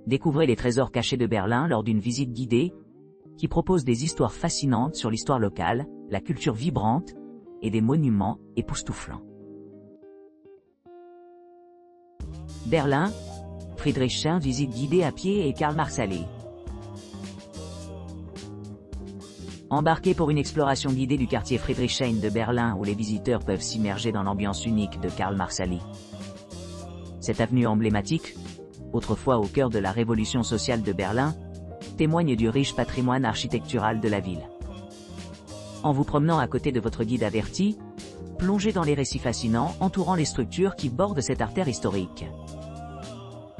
Découvrez les trésors cachés de Berlin lors d'une visite guidée qui propose des histoires fascinantes sur l'histoire locale, la culture vibrante et des monuments époustouflants. Berlin, Friedrichshain, visite guidée à pied et Karl Marx Allee. Embarquez pour une exploration guidée du quartier Friedrichshain de Berlin où les visiteurs peuvent s'immerger dans l'ambiance unique de Karl Marx Allee. Cette avenue emblématique, autrefois au cœur de la révolution sociale de Berlin, témoigne du riche patrimoine architectural de la ville. En vous promenant à côté de votre guide averti, plongez dans les récits fascinants entourant les structures qui bordent cette artère historique.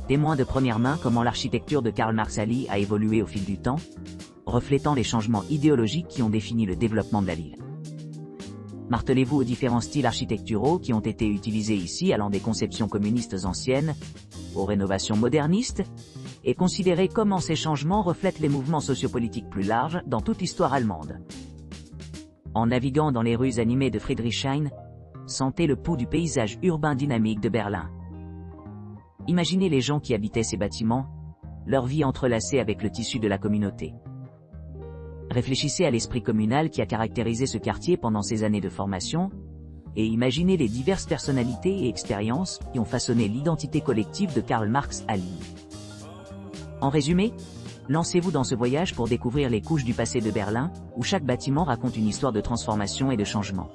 Témoin de première main comment l'architecture de Karl Marx Allee a évolué au fil du temps, reflétant les changements idéologiques qui ont défini le développement de la ville. Martelez-vous aux différents styles architecturaux qui ont été utilisés ici, allant des conceptions communistes anciennes aux rénovations modernistes, et considérez comment ces changements reflètent les mouvements sociopolitiques plus larges dans toute l'histoire allemande. En naviguant dans les rues animées de Friedrichshain, sentez le pouls du paysage urbain dynamique de Berlin. Imaginez les gens qui habitaient ces bâtiments, leur vie entrelacée avec le tissu de la communauté. Réfléchissez à l'esprit communal qui a caractérisé ce quartier pendant ces années de formation, et imaginez les diverses personnalités et expériences qui ont façonné l'identité collective de Karl Marx Allee. En résumé, lancez-vous dans ce voyage pour découvrir les couches du passé de Berlin, où chaque bâtiment raconte une histoire de transformation et de changement.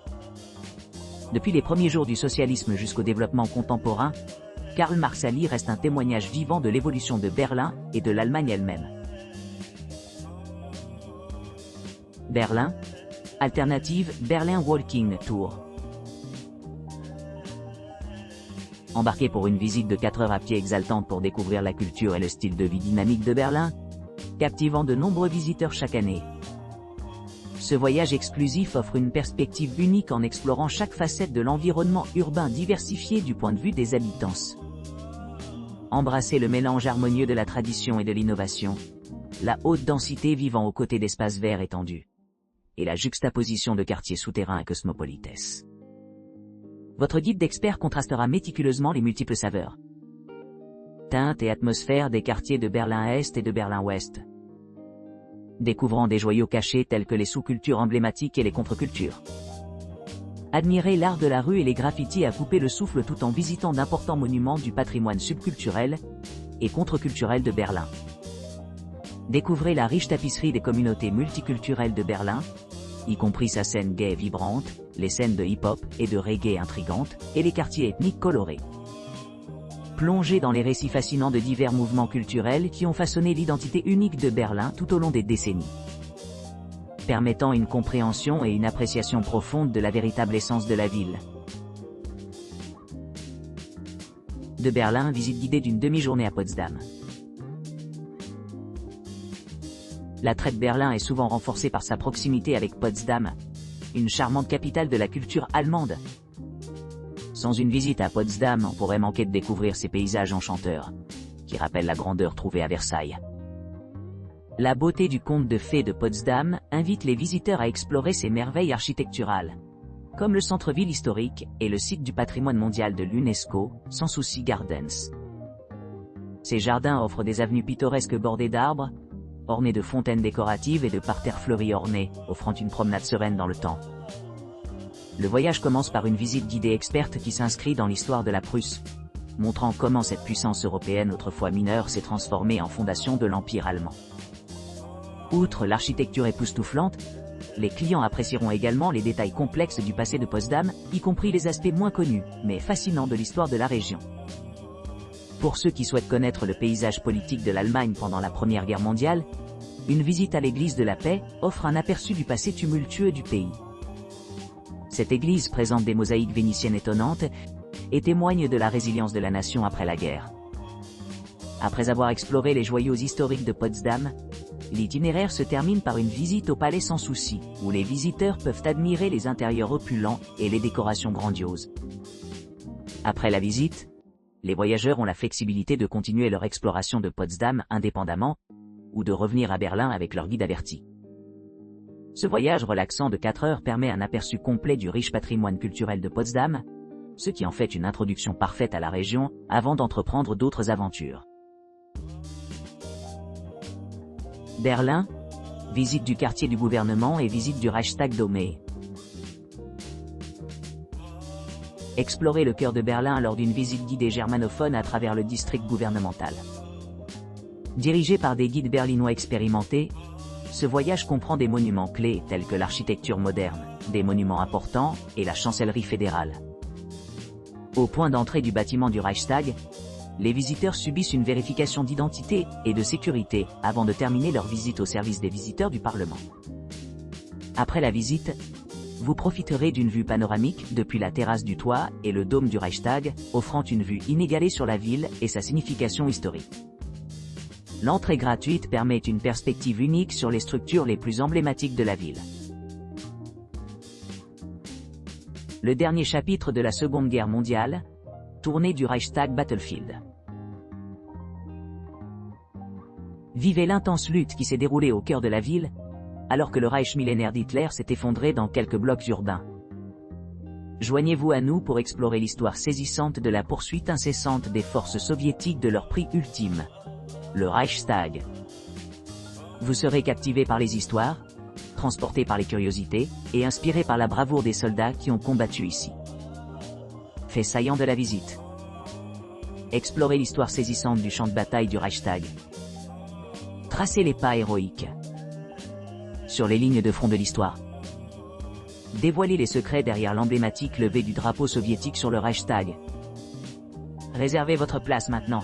Depuis les premiers jours du socialisme jusqu'au développement contemporain, Karl Marx Allee reste un témoignage vivant de l'évolution de Berlin et de l'Allemagne elle-même. Berlin, alternative Berlin Walking Tour. Embarquez pour une visite de 4 heures à pied exaltante pour découvrir la culture et le style de vie dynamique de Berlin, captivant de nombreux visiteurs chaque année. Ce voyage exclusif offre une perspective unique en explorant chaque facette de l'environnement urbain diversifié du point de vue des habitants. Embrassez le mélange harmonieux de la tradition et de l'innovation, la haute densité vivant aux côtés d'espaces verts étendus, et la juxtaposition de quartiers souterrains et cosmopolites. Votre guide d'expert contrastera méticuleusement les multiples saveurs, teintes et atmosphères des quartiers de Berlin-Est et de Berlin-Ouest, découvrant des joyaux cachés tels que les sous-cultures emblématiques et les contre-cultures. Admirez l'art de la rue et les graffitis à couper le souffle tout en visitant d'importants monuments du patrimoine subculturel et contre-culturel de Berlin. Découvrez la riche tapisserie des communautés multiculturelles de Berlin, y compris sa scène gay vibrante, les scènes de hip-hop et de reggae intrigantes, et les quartiers ethniques colorés. Plongez dans les récits fascinants de divers mouvements culturels qui ont façonné l'identité unique de Berlin tout au long des décennies, permettant une compréhension et une appréciation profonde de la véritable essence de la ville. De Berlin, visite guidée d'une demi-journée à Potsdam. L'attrait de Berlin est souvent renforcé par sa proximité avec Potsdam, une charmante capitale de la culture allemande. Sans une visite à Potsdam, on pourrait manquer de découvrir ces paysages enchanteurs, qui rappellent la grandeur trouvée à Versailles. La beauté du conte de fées de Potsdam invite les visiteurs à explorer ces merveilles architecturales, comme le centre-ville historique et le site du patrimoine mondial de l'UNESCO, Sanssouci Gardens. Ces jardins offrent des avenues pittoresques bordées d'arbres, ornées de fontaines décoratives et de parterres fleuris ornés, offrant une promenade sereine dans le temps. Le voyage commence par une visite guidée experte qui s'inscrit dans l'histoire de la Prusse, montrant comment cette puissance européenne autrefois mineure s'est transformée en fondation de l'Empire allemand. Outre l'architecture époustouflante, les clients apprécieront également les détails complexes du passé de Potsdam, y compris les aspects moins connus, mais fascinants de l'histoire de la région. Pour ceux qui souhaitent connaître le paysage politique de l'Allemagne pendant la Première Guerre mondiale, une visite à l'église de la Paix offre un aperçu du passé tumultueux du pays. Cette église présente des mosaïques vénitiennes étonnantes et témoigne de la résilience de la nation après la guerre. Après avoir exploré les joyaux historiques de Potsdam, l'itinéraire se termine par une visite au palais Sanssouci, où les visiteurs peuvent admirer les intérieurs opulents et les décorations grandioses. Après la visite, les voyageurs ont la flexibilité de continuer leur exploration de Potsdam indépendamment, ou de revenir à Berlin avec leur guide averti. Ce voyage relaxant de 4 heures permet un aperçu complet du riche patrimoine culturel de Potsdam, ce qui en fait une introduction parfaite à la région avant d'entreprendre d'autres aventures. Berlin, visite du quartier du gouvernement et visite du Reichstag-Dome. Explorez le cœur de Berlin lors d'une visite guidée germanophone à travers le district gouvernemental. Dirigé par des guides berlinois expérimentés, ce voyage comprend des monuments clés tels que l'architecture moderne, des monuments importants et la chancellerie fédérale. Au point d'entrée du bâtiment du Reichstag, les visiteurs subissent une vérification d'identité et de sécurité avant de terminer leur visite au service des visiteurs du Parlement. Après la visite, vous profiterez d'une vue panoramique depuis la terrasse du toit et le dôme du Reichstag, offrant une vue inégalée sur la ville et sa signification historique. L'entrée gratuite permet une perspective unique sur les structures les plus emblématiques de la ville. Le dernier chapitre de la Seconde Guerre mondiale, tournée du Reichstag Battlefield. Vivez l'intense lutte qui s'est déroulée au cœur de la ville, alors que le Reich millénaire d'Hitler s'est effondré dans quelques blocs urbains. Joignez-vous à nous pour explorer l'histoire saisissante de la poursuite incessante des forces soviétiques de leur prix ultime, le Reichstag. Vous serez captivé par les histoires, transporté par les curiosités, et inspiré par la bravoure des soldats qui ont combattu ici. Fait saillant de la visite. Explorez l'histoire saisissante du champ de bataille du Reichstag. Tracez les pas héroïques. Sur les lignes de front de l'histoire. Dévoilez les secrets derrière l'emblématique levée du drapeau soviétique sur le Reichstag. Réservez votre place maintenant.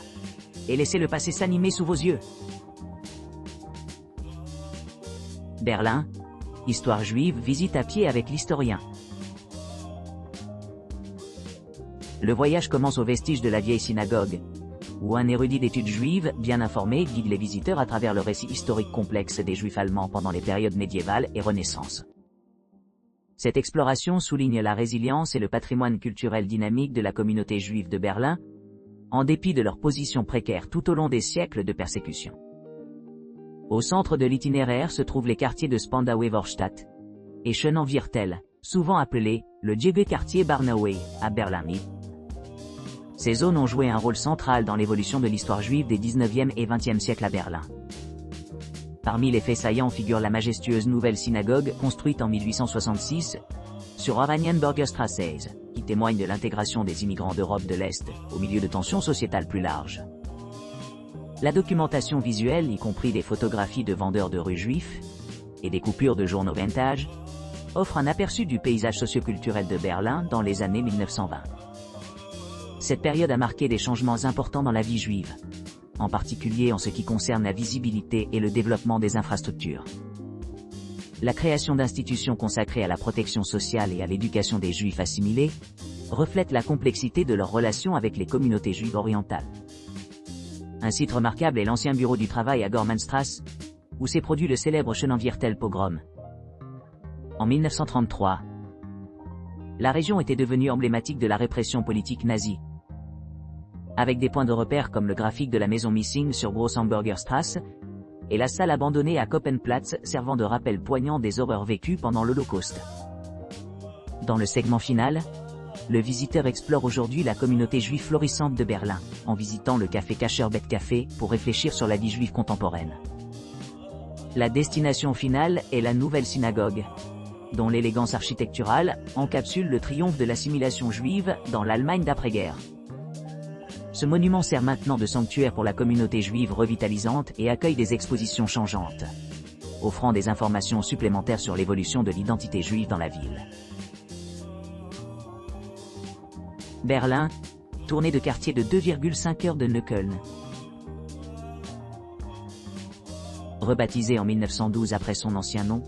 Et laissez le passé s'animer sous vos yeux. Berlin, histoire juive, visite à pied avec l'historien. Le voyage commence aux vestiges de la vieille synagogue, où un érudit d'études juives, bien informé, guide les visiteurs à travers le récit historique complexe des Juifs allemands pendant les périodes médiévales et Renaissance. Cette exploration souligne la résilience et le patrimoine culturel dynamique de la communauté juive de Berlin, en dépit de leur position précaire tout au long des siècles de persécution. Au centre de l'itinéraire se trouvent les quartiers de Spandauer Vorstadt et Schönenviertel, souvent appelés le JB-Quartier Barnaue, à Berlin-Mitte. Ces zones ont joué un rôle central dans l'évolution de l'histoire juive des 19e et 20e siècles à Berlin. Parmi les faits saillants figure la majestueuse nouvelle synagogue construite en 1866 sur Oranienburger Straße, qui témoigne de l'intégration des immigrants d'Europe de l'Est, au milieu de tensions sociétales plus larges. La documentation visuelle, y compris des photographies de vendeurs de rue juifs et des coupures de journaux vintage, offre un aperçu du paysage socioculturel de Berlin dans les années 1920. Cette période a marqué des changements importants dans la vie juive, en particulier en ce qui concerne la visibilité et le développement des infrastructures. La création d'institutions consacrées à la protection sociale et à l'éducation des juifs assimilés reflète la complexité de leurs relations avec les communautés juives orientales. Un site remarquable est l'ancien bureau du travail à Gormannstrasse, où s'est produit le célèbre Schönenviertel pogrom. En 1933, la région était devenue emblématique de la répression politique nazie, avec des points de repère comme le graphique de la maison Missing sur Großhamburger Straße et la salle abandonnée à Koppenplatz servant de rappel poignant des horreurs vécues pendant l'Holocauste. Dans le segment final, le visiteur explore aujourd'hui la communauté juive florissante de Berlin, en visitant le café Kasher Bet Café pour réfléchir sur la vie juive contemporaine. La destination finale est la nouvelle synagogue, dont l'élégance architecturale encapsule le triomphe de l'assimilation juive dans l'Allemagne d'après-guerre. Ce monument sert maintenant de sanctuaire pour la communauté juive revitalisante et accueille des expositions changeantes, offrant des informations supplémentaires sur l'évolution de l'identité juive dans la ville. Berlin, tournée de quartier de 2,5 heures de Neukölln. Rebaptisé en 1912 après son ancien nom,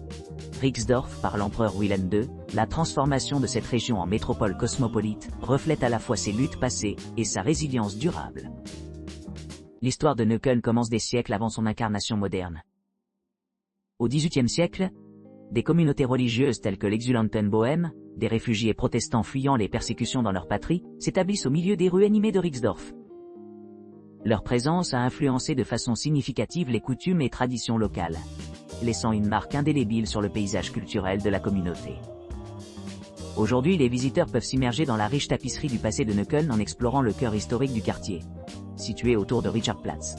Rixdorf par l'empereur Wilhelm II, la transformation de cette région en métropole cosmopolite reflète à la fois ses luttes passées et sa résilience durable. L'histoire de Neukölln commence des siècles avant son incarnation moderne. Au XVIIIe siècle, des communautés religieuses telles que l'Exulantenbohem, des réfugiés protestants fuyant les persécutions dans leur patrie, s'établissent au milieu des rues animées de Rixdorf. Leur présence a influencé de façon significative les coutumes et traditions locales, laissant une marque indélébile sur le paysage culturel de la communauté. Aujourd'hui, les visiteurs peuvent s'immerger dans la riche tapisserie du passé de Neukölln en explorant le cœur historique du quartier, situé autour de Richardplatz.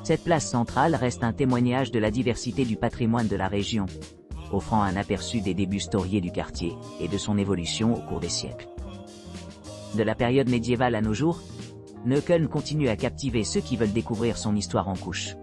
Cette place centrale reste un témoignage de la diversité du patrimoine de la région, offrant un aperçu des débuts storiés du quartier et de son évolution au cours des siècles. De la période médiévale à nos jours, Neukölln continue à captiver ceux qui veulent découvrir son histoire en couches.